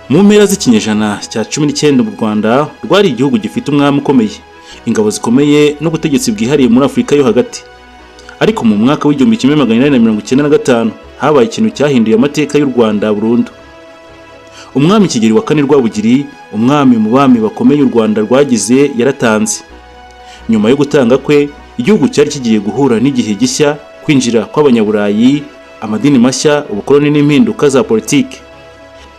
Mu mpera z'ikinyejana cya 19 mu Rwanda rwari igihugu gifite umwami ukomeye, ingabo zikomeye n'ubutegetsi bwihariye muri Afurika yo hagati. Ariko mu mwaka w'1895 habaye ikintu cyahinduye amateka y'u Rwanda burundu. Umwami Kigeli wa kane Rwabugiri, umwami mu bami bakomeye u Rwanda rwagize, yaratanze. Nyuma yo gutanga kwe, igihugu cyari kigiye guhura n'igihe gishya, kwinjira kw'abanyaburayi, amadini mashya, ubukoloni n'impinduka za politiki.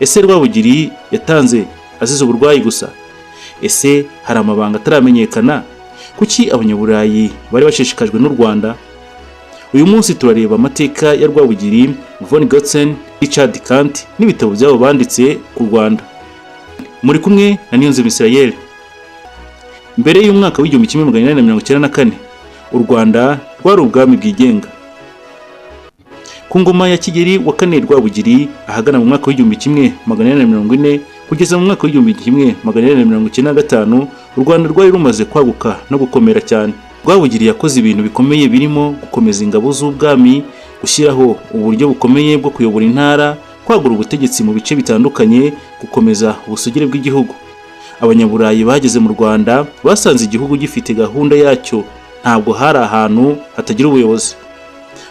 Ese Rwabugiri yatanze azize uburwayi gusa? Ese hari amabanga ataramenyekana? Kuki abanyaburayi bari bashishikajwe n'u Rwanda? Uyu munsi turareba amateka ya Rwabugiri, Von Gotzen, Richard Kandt n'ibitabo byabo banditse ku Rwanda. Muri kumwe na Niyonzima Israel. Mbere y'umwaka w'1894 u Rwanda rwari ubwami bwigenga. Ku ngoma ya Kigeli wa kane Rwabugiri ahagana mu mwaka w'1840 kugeza mu mwaka w'1895 u Rwanda rwari rumaze kwaguka no gukomera cyane. Rwabugiri yakoze ibintu bikomeye birimo gukomeza ingabo z'ubwami, gushyiraho uburyo bukomeye bwo kuyobora intara, kwagura ubutegetsi mu bice bitandukanye, gukomeza ubusugire bw'igihugu. Abanyaburayi bageze mu Rwanda basanze igihugu gifite gahunda yacyo, ntabwo hari ahantu hatagira ubuyobozi.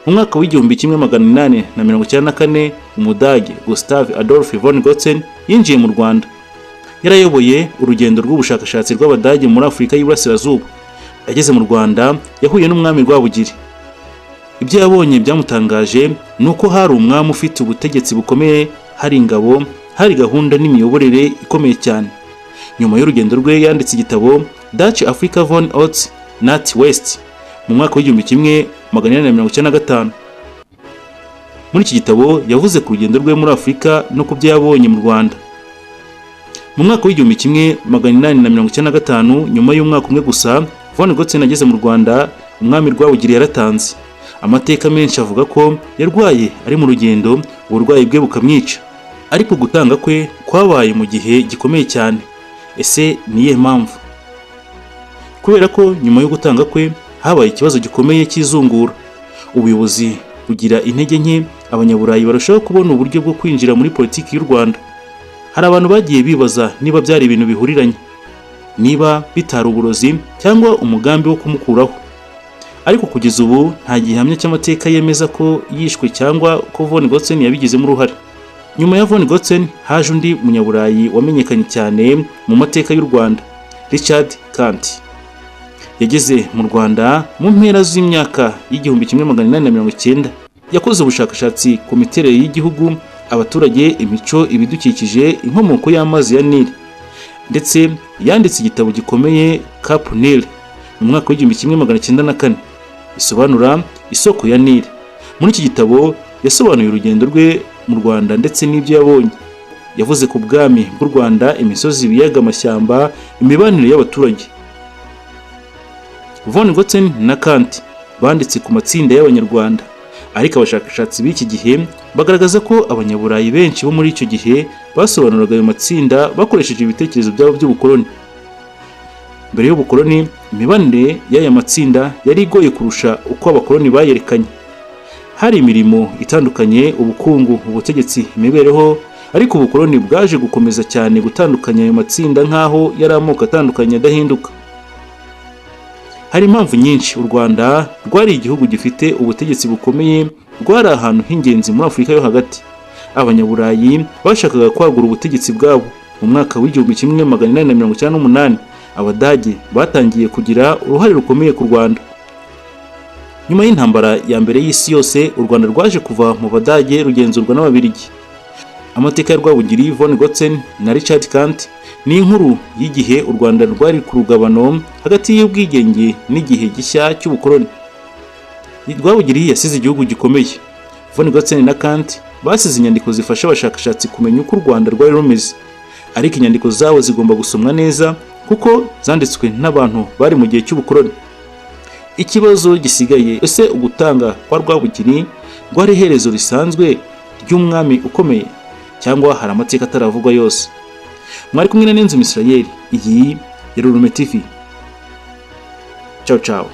Mu mwaka w'1894 Umudage Gustav Adolf von Gotzen yinjiye mu Rwanda. Yarayoboye urugendo rw'ubushakashatsi rw'Abadage muri Afurika y'Iburasirazuba. Yageze mu Rwanda yahuye n'umwami Rwabugiri. Ibyo yabonye byamutangaje nuko hari umwami ufite ubutegetsi bukomeye, hari ingabo, hari gahunda n'imiyoborere ikomeye cyane. Nyuma y'urugendo rwe yanditse igitabo Dutch Africa von Ost Nat West mu mwaka w'1895. Muri iki gitabo yavuze ku rugendo rwe muri Afurika no ku byo yabonye mu Rwanda. Mu mwaka w'1895 nyuma y'umwaka umwe gusa Von Gotzen ageze mu Rwanda, umwami Rwabugiri yaratanze. Amateka menshi avuga ko yarwaye ari mu rugendo, uburwayi bwe bukamwica. Ariko gutanga kwe kwabaye mu gihe gikomeye cyane. Ese niye mpamvu? Kubera ko nyuma yo gutanga kwe habaye ikibazo gikomeye cy'izungura. Ubuyobozi bugira intege nke, abanyaburayi barushaho kubona uburyo bwo kwinjira muri politiki y'u Rwanda. Hari abantu bagiye bibaza niba byari ibintu bihuriranye, niba bitari uburozi cyangwa umugambi wo kumukuraho. Ariko kugeza ubu nta gihamya cy'amateka yemeza ko yishwe cyangwa ko Von Gotzen yabigizemo uruhare. Nyuma ya Von Gotzen haje undi munyaburayi wamenyekanye cyane mu mateka y'u Rwanda, Richard Kandt. Yageze mu Rwanda mu mpera z'imyaka y'1890. Yakoze ubushakashatsi ku miterere y'igihugu, abaturage, imico, ibidukikije, inkomoko y'amazi ya Nile. Ndetse yanditse igitabo gikomeye Cap Nile mu mwaka w'1904 isobanura isoko ya Nile. Muri iki gitabo yasobanuye urugendo rwe mu Rwanda ndetse n'ibyo yabonye. Yavuze ku bwami bw'u Rwanda, imisozi, ibiyaga, amashyamba, imibanire y'abaturage. Von Gotzen na Kandt banditse ku matsinda y'Abanyarwanda, ariko abashakashatsi b'iki gihe bagaragaza ko abanyaburayi benshi bo muri icyo gihe basobanuraga ayo matsinda bakoresheje ibitekerezo byabo by'ubukoloni. Mbere y'ubukoloni, imibanire y'aya matsinda yari igoye kurusha uko abakoloni bayerekanye. Hari imirimo itandukanye, ubukungu, ubutegetsi, imibereho, ariko ubukoloni bwaje gukomeza cyane gutandukanya ayo matsinda nk'aho yari amoko atandukanye adahinduka. Hari impamvu nyinshi. U Rwanda rwari igihugu gifite ubutegetsi bukomeye, rwari ahantu h'ingenzi muri Afurika yo hagati. Abanyaburayi bashakaga kwagura ubutegetsi bwabo. Mu mwaka w'1898 Abadage batangiye kugira uruhare rukomeye ku Rwanda. Nyuma y'intambara ya mbere y'isi yose, u Rwanda rwaje kuva mu Badage rugenzurwa n'Ababiligi. Amateka ya Rwabugiri, Von Gotzen na Richard Kandt ni inkuru y'igihe u Rwanda rwari ku rugabano hagati y'ubwigenge n'igihe gishya cy'ubukoloni. Rwabugiri yasize igihugu gikomeye. Von Gotzen na Kandt basize inyandiko zifasha abashakashatsi kumenya uko u Rwanda rwari rumeze. Ariko inyandiko zabo zigomba gusomwa neza kuko zanditswe n'abantu bari mu gihe cy'ubukoloni. Ikibazo gisigaye, ese ugutanga kwa Rwabugiri rwari iherezo risanzwe ry'umwami ukomeye, cyangwa hari amateka ataravugwa yose? Mwari kumwe na Niyonzima Israel. Iyi yari Urume TV. Ciao ciao.